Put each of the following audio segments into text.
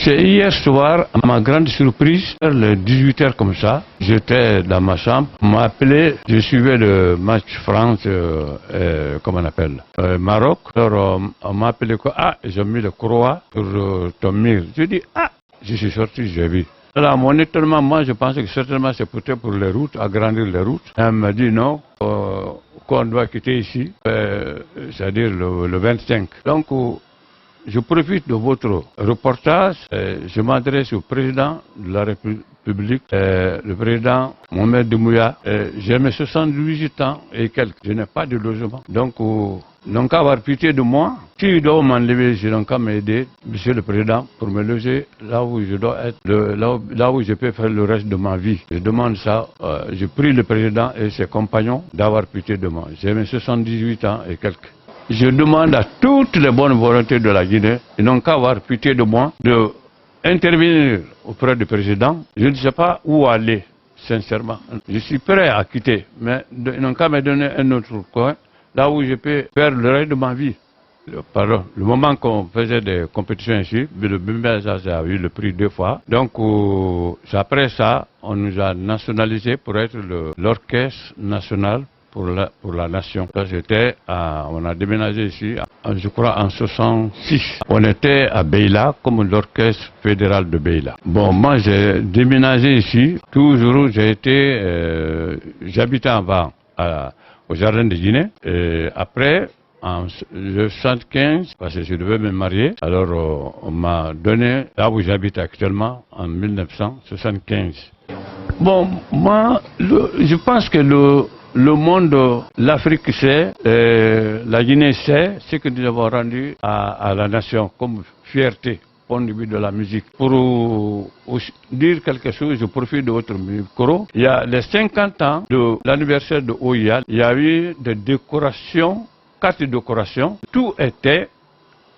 C'est hier soir, à ma grande surprise, vers les 18h comme ça, j'étais dans ma chambre, on m'a appelé, je suivais le match France, comment on appelle, Maroc. Alors on m'a appelé quoi, ah, ils ont mis le croix sur ton mur. Je dis, ah, je suis sorti, j'ai vu. Alors, mon étonnement, moi, je pensais que certainement c'est peut-être pour les routes, agrandir les routes. Elle m'a dit non, qu'on doit quitter ici, c'est-à-dire le 25. Donc, je profite de votre reportage. Je m'adresse au président de la République, le président Mohamed Doumbouya. J'ai mes 78 ans et quelques. Je n'ai pas de logement. Donc, n'ont qu'à avoir pitié de moi. S'ils doivent m'enlever, je n'ont qu'à m'aider, monsieur le président, pour me loger là où je dois être, là où je peux faire le reste de ma vie. Je demande ça, je prie le président et ses compagnons d'avoir pitié de moi. J'ai mes 78 ans et quelques. Je demande à toutes les bonnes volontés de la Guinée, ils n'ont qu'à avoir pitié de moi, de intervenir auprès du président. Je ne sais pas où aller, sincèrement. Je suis prêt à quitter, mais ils n'ont qu'à me donner un autre coin, là où je peux faire le reste de ma vie. Pardon, le moment qu'on faisait des compétitions ici, le Bimbaza a eu le prix 2 fois. Donc, après ça, on nous a nationalisé pour être l'orchestre national pour la nation. Là, on a déménagé ici, je crois en 66. On était à Beila, comme l'orchestre fédéral de Beila. Bon, moi j'ai déménagé ici, toujours j'habitais avant au Jardin de Guinée. Et après, en 75, parce que je devais me marier, alors on m'a donné là où j'habite actuellement en 1975. Bon, moi, je pense que le monde, l'Afrique sait, la Guinée sait ce que nous avons rendu à la nation comme fierté au point de vue de la musique. Pour dire quelque chose, je profite de votre micro. Il y a les 50 ans de l'anniversaire de OIA, il y a eu des décorations, 4 décorations, tout était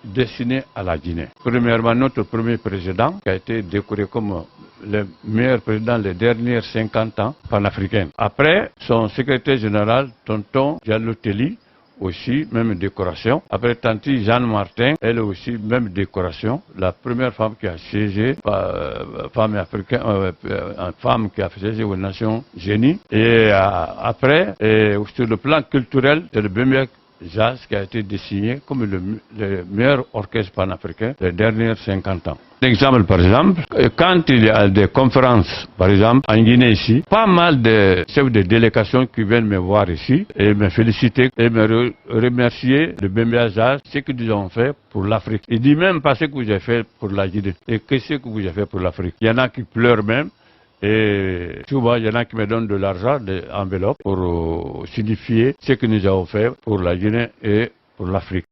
destiné à la Guinée. Premièrement, notre premier président, qui a été décoré comme le meilleur président les dernières 50 ans, panafricain. Après, son secrétaire général, Tonton Diallo Telli, aussi, même décoration. Après, Tanti Jeanne Martin, elle aussi, même décoration. La première femme qui a siégé, femme africaine, femme qui a siégé aux Nations Unies. Et après, sur le plan culturel, c'est le BMX Jazz qui a été désigné comme le meilleur orchestre panafricain des dernières 50 ans. Exemple, par exemple, quand il y a des conférences, par exemple, en Guinée ici, pas mal de chefs de délégation qui viennent me voir ici et me féliciter et me remercier de Bemba Jazz, ce que nous avons fait pour l'Afrique. Il dit même pas ce que j'ai fait pour la Guinée et qu'est-ce que vous avez fait pour l'Afrique. Il y en a qui pleurent même. Et souvent, il y en a qui me donnent de l'argent, des enveloppes, pour signifier ce que nous avons fait pour la Guinée et pour l'Afrique.